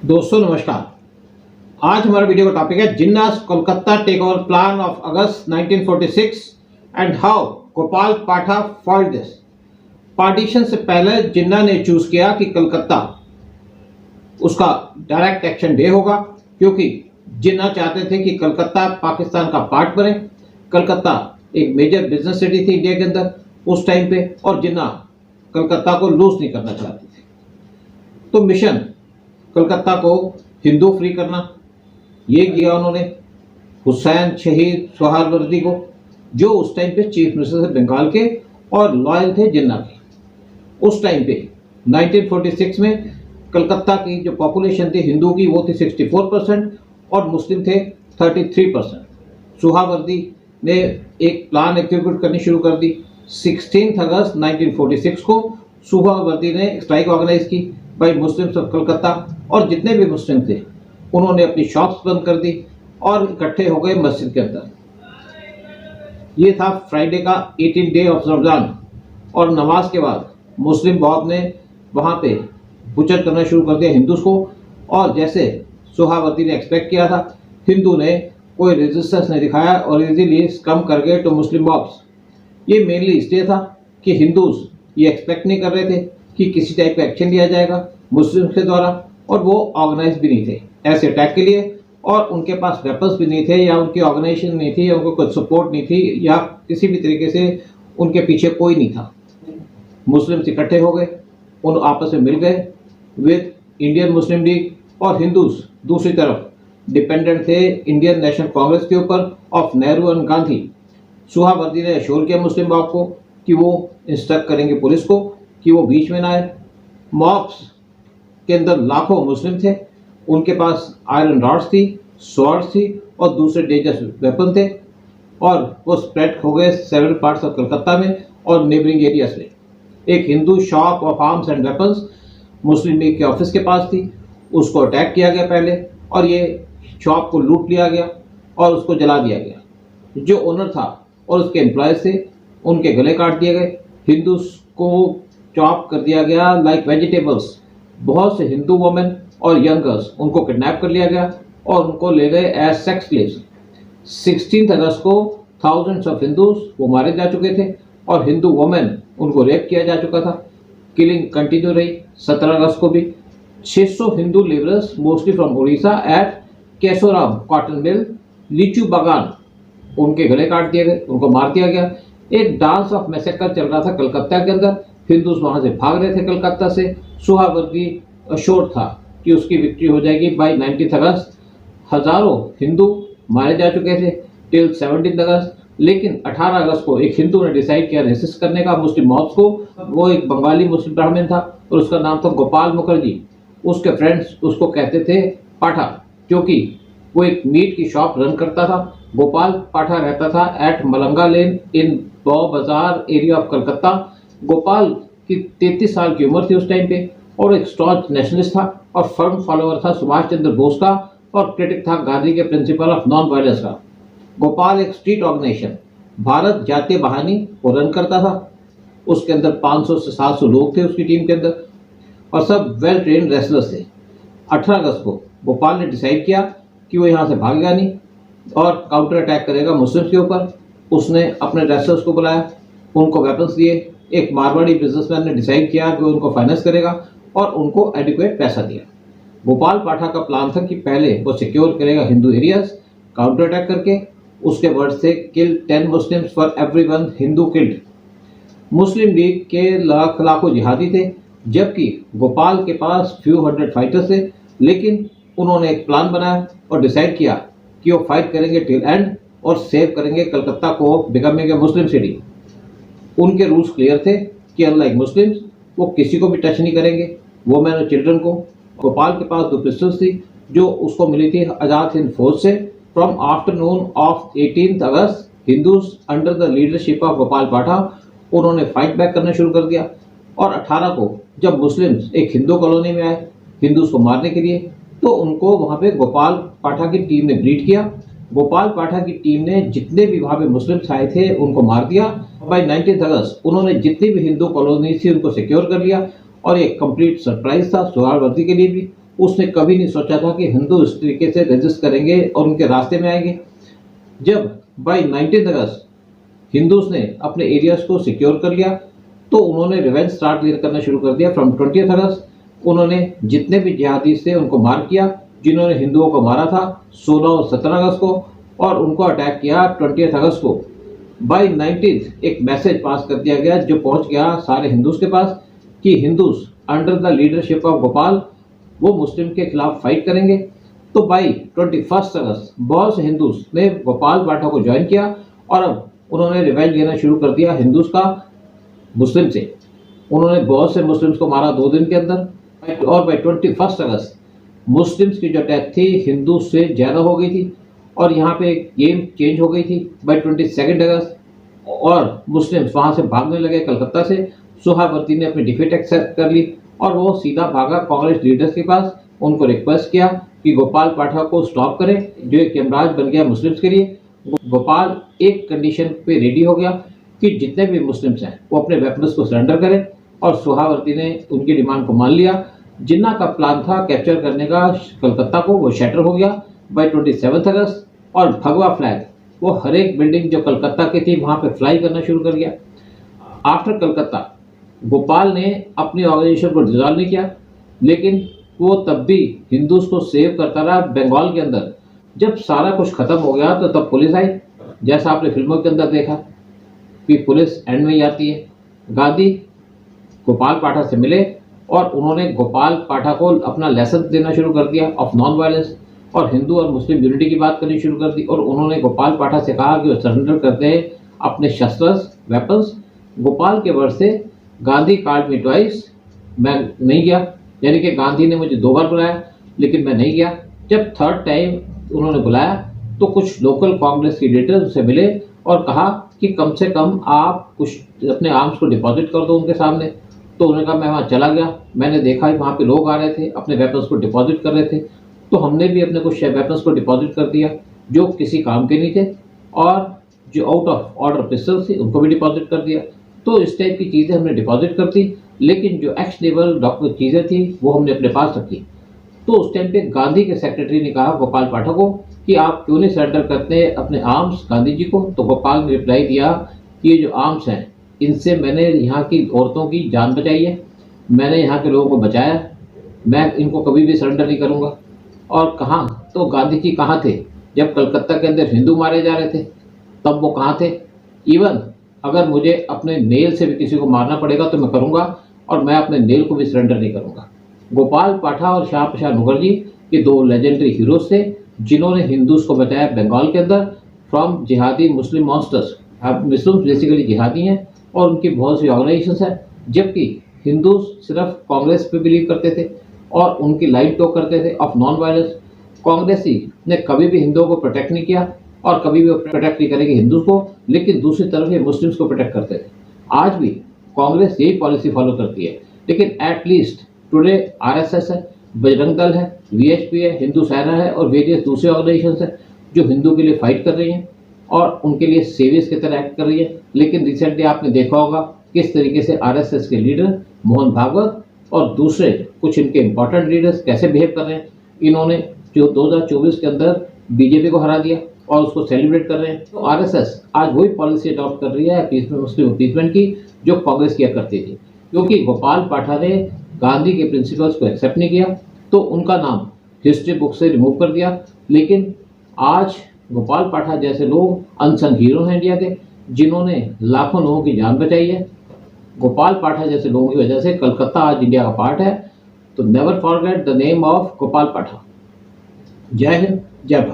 दोस्तों नमस्कार। आज हमारा वीडियो का टॉपिक है Jinnah's Kolkata take over plan of August 1946 and how Gopal Patha foiled this. Partition से पहले जिन्ना ने चूज किया कि कलकत्ता उसका डायरेक्ट एक्शन डे होगा, क्योंकि जिन्ना चाहते थे कि कलकत्ता पाकिस्तान का पार्ट बने। कलकत्ता एक मेजर बिजनेस सिटी थी इंडिया के अंदर उस टाइम पे, और जिन्ना कलकत्ता को लूज नहीं करना चाहते थे। तो मिशन कलकत्ता को हिंदू फ्री करना, ये किया उन्होंने। हुसैन शहीद सोहरावर्दी को, जो उस टाइम पे चीफ मिनिस्टर थे बंगाल के और लॉयल थे जिन्ना के। उस टाइम पे 1946 में कलकत्ता की जो पॉपुलेशन थी हिंदू की वो थी 64% और मुस्लिम थे 33%। सोहरावर्दी ने एक प्लान एग्जीक्यूट करनी शुरू कर दी। 16 अगस्त 1946 को सोहरावर्दी ने स्ट्राइक ऑर्गेनाइज की बाई मुस्लिम्स ऑफ कलकत्ता, और जितने भी मुस्लिम थे उन्होंने अपनी शॉप्स बंद कर दी और इकट्ठे हो गए मस्जिद के अंदर। ये था फ्राइडे का 18 डे ऑफ रमजान, और नमाज के बाद मुस्लिम मॉब ने वहाँ पे बुचर करना शुरू कर दिया हिंदूज को। और जैसे सोहरावर्दी ने एक्सपेक्ट किया था, हिंदू ने कोई रेजिस्टेंस नहीं दिखाया और इजीली कम कर गए टू मुस्लिम मॉब्स। ये मेनली इसलिए था कि हिंदूज ये एक्सपेक्ट नहीं कर रहे थे कि किसी टाइप का एक्शन लिया जाएगा मुस्लिम के द्वारा, और वो ऑर्गेनाइज भी नहीं थे ऐसे अटैक के लिए, और उनके पास वेपन्स भी नहीं थे, या उनकी ऑर्गेनाइजेशन नहीं थी, या उनको कोई सपोर्ट नहीं थी, या किसी भी तरीके से उनके पीछे कोई नहीं था। मुस्लिम्स इकट्ठे हो गए, उन आपस में मिल गए विद इंडियन मुस्लिम लीग, और हिंदूज दूसरी तरफ डिपेंडेंट थे इंडियन नेशनल कांग्रेस के ऊपर ऑफ नेहरू एंड गांधी। सोहरावर्दी ने अश्योर किया मुस्लिम मॉब को कि वो इंस्ट्रक्ट करेंगे पुलिस को कि वो बीच में ना आए। मॉब्स के अंदर लाखों मुस्लिम थे, उनके पास आयरन रॉड्स थी, स्वॉर्ड्स थी और दूसरे डेंजरस वेपन थे, और वो स्प्रेड हो गए सेवरल पार्ट्स ऑफ कलकत्ता में और नेबरिंग एरियाज में। एक Hindu shop of arms and weapons Muslim league के ऑफिस के पास थी, उसको अटैक किया गया पहले, और ये शॉप को लूट लिया गया और उसको जला दिया गया। जो ओनर था और उसके एम्प्लॉयज थे उनके गले काट दिए गए, हिंदूज को चॉप कर दिया गया लाइक वेजिटेबल्स। बहुत से हिंदू वुमेन और यंग गर्ल्स उनको किडनैप कर लिया गया और उनको ले गए एज सेक्स स्लेव्स। 16 अगस्त को थाउजेंड्स ऑफ हिंदूज वो मारे जा चुके थे, और हिंदू वुमेन उनको रेप किया जा चुका था। किलिंग कंटिन्यू रही। 17 अगस्त को भी 600 Hindu labourers mostly from Orissa at Keshoram Cotton Mill Lichu Bagan, उनके गले काट दिए गए, उनको मार दिया गया। एक डांस ऑफ मैसेकर चल रहा था कलकत्ता के अंदर, हिंदूज वहां से भाग रहे थे कलकत्ता से। सोहरावर्दी अश्योर था कि उसकी विक्ट्री हो जाएगी बाय 19 अगस्त। हजारों हिंदू मारे जा चुके थे टिल 17 अगस्त, लेकिन 18 अगस्त को एक हिंदू ने डिसाइड किया रेसिस्ट करने का मुस्लिम मॉब्स को। वो एक बंगाली मुस्लिम ब्राह्मण था और उसका नाम था गोपाल मुखर्जी। उसके फ्रेंड्स उसको कहते थे पाठा, क्योंकि वो एक मीट की शॉप रन करता था। गोपाल पाठा रहता था एट मलंगा लेन इन बौ बाजार एरिया ऑफ कलकत्ता। गोपाल की 33 साल की उम्र थी उस टाइम पे, और एक स्टॉन्च नेशनलिस्ट था और फर्म फॉलोअर था सुभाष चंद्र बोस का, और क्रिटिक था गांधी के प्रिंसिपल ऑफ नॉन वायलेंस का। गोपाल एक स्ट्रीट ऑर्गेनाइजेशन भारत जातीय बहानी वो रन करता था। उसके अंदर 500 से 700 लोग थे उसकी टीम के अंदर, और सब वेल ट्रेन रेसलर्स थे। 18 अगस्त को गोपाल ने डिसाइड किया कि वो यहाँ से भागेगा नहीं और काउंटर अटैक करेगा मुस्लिम्स के ऊपर। उसने अपने रेसलर्स को बुलाया, उनको वेपन्स दिए। एक मारवाड़ी बिजनेसमैन ने डिसाइड किया कि वो उनको फाइनेंस करेगा और उनको एडिक्वेट पैसा दिया। गोपाल पाठा का प्लान था कि पहले वो सिक्योर करेगा हिंदू एरियाज काउंटर अटैक करके। उसके वर्ड से किल 10 Muslims for everyone Hindu killed. Muslim league के लाखों जिहादी थे, जबकि गोपाल के पास फ्यू हंड्रेड फाइटर्स थे, लेकिन उन्होंने एक प्लान बनाया और डिसाइड किया कि वो फाइट करेंगे टिल एंड और सेव करेंगे कलकत्ता को बिकमिंग ए मुस्लिम सिटी। उनके रूल्स क्लियर थे कि अनलाइक मुस्लिम्स वो किसी को भी टच नहीं करेंगे, वुमेन और चिल्ड्रन को। गोपाल के पास 2 पिस्टल्स थी जो उसको मिली थी आज़ाद हिंद फौज से। From afternoon of 18 August Hindus under the leadership of Gopal पाठा उन्होंने फाइट बैक करना शुरू कर दिया, और 18 को जब मुस्लिम्स एक हिंदू कॉलोनी में आए हिंदूज को मारने के लिए, तो उनको वहाँ पे गोपाल पाठा की टीम ने ग्रीट किया। गोपाल पाठा की टीम ने जितने भी वहाँ पे मुस्लिम्स आए थे उनको मार दिया। बाय 19 अगस्त उन्होंने जितनी भी हिंदू कॉलोनी थी उनको सिक्योर कर लिया, और एक कंप्लीट सरप्राइज था सोहरावर्दी के लिए भी, उसने कभी नहीं सोचा था कि हिंदू इस तरीके से रेजिस्ट करेंगे और उनके रास्ते में आएंगे। जब बाई 19 अगस्त हिंदूज ने अपने एरियाज को सिक्योर कर लिया तो उन्होंने रिवेंज स्टार्ट करना शुरू कर दिया। फ्रॉम 20 अगस्त उन्होंने जितने भी जिहादी थे उनको मार किया, जिन्होंने हिंदुओं को मारा था 16 और 17 अगस्त को, और उनको अटैक किया 20 अगस्त को। बाई 19 एक मैसेज पास कर दिया गया जो पहुंच गया सारे हिंदूज के पास कि Hindus under the leadership of Gopal वो मुस्लिम के खिलाफ फाइट करेंगे। तो बाई 21 अगस्त बहुत से हिंदूज ने गोपाल पाठा को ज्वाइन किया और अब उन्होंने रिवेंज लेना शुरू कर दिया हिंदूज का मुस्लिम से। उन्होंने बहुत से मुस्लिम्स को मारा 2 दिन के अंदर, और बाई 21 अगस्त मुस्लिम्स की जो डेथ थी हिंदू से ज़्यादा हो गई थी और यहाँ पे गेम चेंज हो गई थी। बाई 22 अगस्त और मुस्लिम्स वहाँ से भागने लगे कलकत्ता से। सुहावर्ती ने अपनी डिफीट एक्सेप्ट कर ली और वो सीधा भागा कांग्रेस लीडर्स के पास, उनको रिक्वेस्ट किया कि गोपाल पाठक को स्टॉप करें जो एक यमराज बन गया मुस्लिम्स के लिए। गोपाल एक कंडीशन पे रेडी हो गया कि जितने भी मुस्लिम्स हैं वो अपने वेपन्स को सरेंडर करें, और सुहावर्ती ने उनकी डिमांड को मान लिया। जिन्ना का प्लान था कैप्चर करने का कलकत्ता को, वो शटर हो गया बाई 27 अगस्त, और भगवा फ्लैग वो हर एक बिल्डिंग जो कलकत्ता की थी वहाँ पे फ्लाई करना शुरू कर दिया। आफ्टर कलकत्ता गोपाल ने अपनी ऑर्गेनाइजेशन को डिसॉल्व नहीं किया, लेकिन वो तब भी हिंदूज को सेव करता रहा बंगाल के अंदर। जब सारा कुछ खत्म हो गया तो तब पुलिस आई, जैसा आपने फिल्मों के अंदर देखा कि पुलिस एंड में ही आती है। गांधी गोपाल पाठा से मिले और उन्होंने गोपाल पाठा को अपना लेसन देना शुरू कर दिया ऑफ नॉन वायलेंस, और हिंदू और मुस्लिम यूनिटी की बात करनी शुरू कर दी। और उन्होंने गोपाल पाठा से कहा कि वो सरेंडर करते हैं अपने शस्त्र वेपन्स। गोपाल के वर्ड से गांधी कॉल्ड मी ट्वाइस, मैं नहीं गया, यानी कि गांधी ने मुझे 2 बार बुलाया लेकिन मैं नहीं गया। जब थर्ड टाइम उन्होंने बुलाया तो कुछ लोकल कांग्रेस के लीडर्स उससे मिले और कहा कि कम से कम आप कुछ अपने आर्म्स को डिपॉजिट कर दो उनके सामने। तो उन्होंने कहा मैं वहाँ चला गया, मैंने देखा वहाँ पे लोग आ रहे थे अपने वेपन्स को डिपॉजिट कर रहे थे, तो हमने भी अपने कुछ वेपन्स को डिपॉजिट कर दिया जो किसी काम के नहीं थे, और जो आउट ऑफ ऑर्डर पिस्टल्स थी उनको भी डिपॉजिट कर दिया। तो इस टाइप की चीज़ें हमने डिपॉजिट कर दी, लेकिन जो एक्शनेबल डॉक्टर चीज़ें थी वो हमने अपने पास रखी। तो उस टाइम पे गांधी के सेक्रेटरी ने कहा गोपाल पाठक को कि आप क्यों नहीं सरेंडर करते अपने आर्म्स गांधी जी को। तो गोपाल ने रिप्लाई दिया कि ये जो आर्म्स हैं इनसे मैंने यहाँ की औरतों की जान बचाई है, मैंने यहाँ के लोगों को बचाया, मैं इनको कभी भी सरेंडर नहीं करूँगा। और कहाँ, तो गांधी जी कहाँ थे जब कलकत्ता के अंदर हिंदू मारे जा रहे थे, तब वो कहाँ थे। इवन अगर मुझे अपने नेल से भी किसी को मारना पड़ेगा तो मैं करूँगा, और मैं अपने नेल को भी सरेंडर नहीं करूँगा। गोपाल पाठा और श्याम प्रसाद मुखर्जी ये 2 लेजेंडरी हीरोज थे जिन्होंने हिंदूज को बचाया बंगाल के अंदर फ्रॉम जिहादी मुस्लिम मॉन्स्टर्स। मुस्लिम बेसिकली जिहादी हैं और उनकी बहुत सी ऑर्गेनाइजेशन है, जबकि हिंदूज सिर्फ कांग्रेस पे बिलीव करते थे और उनकी लाइन टॉक करते थे ऑफ नॉन वायलेंस। कांग्रेसी ने कभी भी हिंदुओं को प्रोटेक्ट नहीं किया और कभी भी वो प्रोटेक्ट नहीं करेगी हिंदूज को, लेकिन दूसरी तरफ ये मुस्लिम्स को प्रोटेक्ट करते थे। आज भी कांग्रेस यही पॉलिसी फॉलो करती है, लेकिन एटलीस्ट टुडे आरएसएस है, बजरंग दल है, वीएचपी है, हिंदू सेना है और वेरियस दूसरे ऑर्गेनाइजेशन है जो हिंदू के लिए फाइट कर रही हैं और उनके लिए सेवियर्स की तरह एक्ट कर रही है। लेकिन रिसेंटली आपने देखा होगा किस तरीके से आरएसएस के लीडर मोहन भागवत और दूसरे कुछ इनके इंपॉर्टेंट लीडर्स कैसे बिहेव कर रहे हैं। इन्होंने जो 2024 के अंदर बीजेपी को हरा दिया और उसको सेलिब्रेट कर रहे हैं। तो आरएसएस आज वही पॉलिसी अडॉप्ट कर रही है अपीसमेंट, मुस्लिम अपीसमेंट की, जो कांग्रेस किया करती थी। क्योंकि गोपाल पाठा ने गांधी के प्रिंसिपल्स को एक्सेप्ट नहीं किया तो उनका नाम हिस्ट्री बुक से रिमूव कर दिया। लेकिन आज गोपाल पाठा जैसे लोग अनसंग हीरो हैं इंडिया के, जिन्होंने लाखों लोगों की जान बचाई है। गोपाल पाठा जैसे लोगों की वजह से कलकत्ता आज इंडिया का पार्ट है। तो never forget the name of Gopal पाठा। जय हिंद, जय भारत।